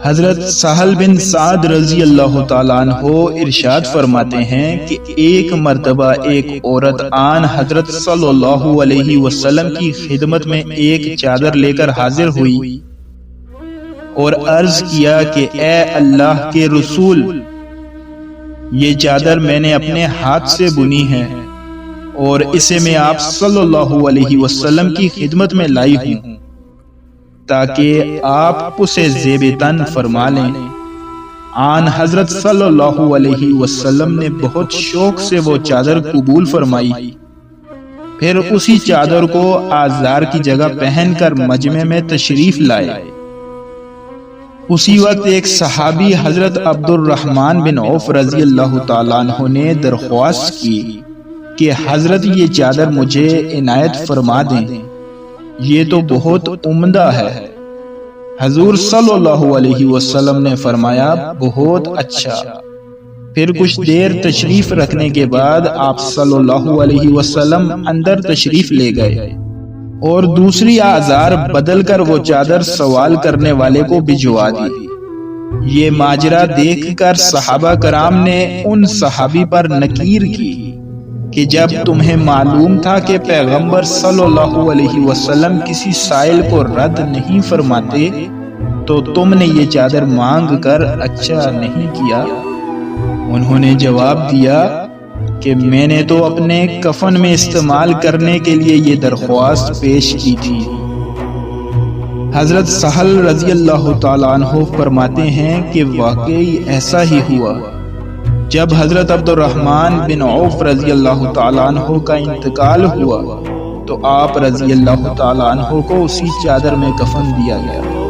حضرت سہل بن سعد رضی اللہ تعالیٰ عنہ ارشاد فرماتے ہیں کہ ایک مرتبہ ایک عورت آن حضرت صلی اللہ علیہ وسلم کی خدمت میں ایک چادر لے کر حاضر ہوئی اور عرض کیا کہ اے اللہ کے رسول، یہ چادر میں نے اپنے ہاتھ سے بنی ہے اور اسے میں آپ صلی اللہ علیہ وسلم کی خدمت میں لائی ہوں تاکہ آپ اسے زیب تن فرما لیں۔ آن حضرت صلی اللہ علیہ وسلم نے بہت شوق سے وہ چادر قبول فرمائی، پھر اسی چادر کو آزار کی جگہ پہن کر مجمع میں تشریف لائے۔ اسی وقت ایک صحابی حضرت عبد الرحمن بن عوف رضی اللہ تعالیٰ عنہ نے درخواست کی کہ حضرت یہ چادر مجھے عنایت فرما دیں، یہ تو بہت عمدہ ہے۔ حضور صلی اللہ علیہ وسلم نے فرمایا بہت اچھا۔ پھر کچھ دیر تشریف رکھنے کے بعد آپ صلی اللہ علیہ وسلم اندر تشریف لے گئے اور دوسری آزار بدل کر وہ چادر سوال کرنے والے کو بھجوا دی۔ یہ ماجرا دیکھ کر صحابہ کرام نے ان صحابی پر نکیر کی کہ جب تمہیں معلوم تھا کہ پیغمبر صلی اللہ علیہ وسلم کسی سائل کو رد نہیں فرماتے تو تم نے یہ چادر مانگ کر اچھا نہیں کیا؟ انہوں نے جواب دیا کہ میں نے تو اپنے کفن میں استعمال کرنے کے لیے یہ درخواست پیش کی تھی۔ حضرت سہل رضی اللہ تعالیٰ عنہ فرماتے ہیں کہ واقعی ایسا ہی ہوا۔ جب حضرت عبد الرحمن بن عوف رضی اللہ تعالیٰ عنہ کا انتقال ہوا تو آپ رضی اللہ تعالیٰ عنہ کو اسی چادر میں کفن دیا گیا۔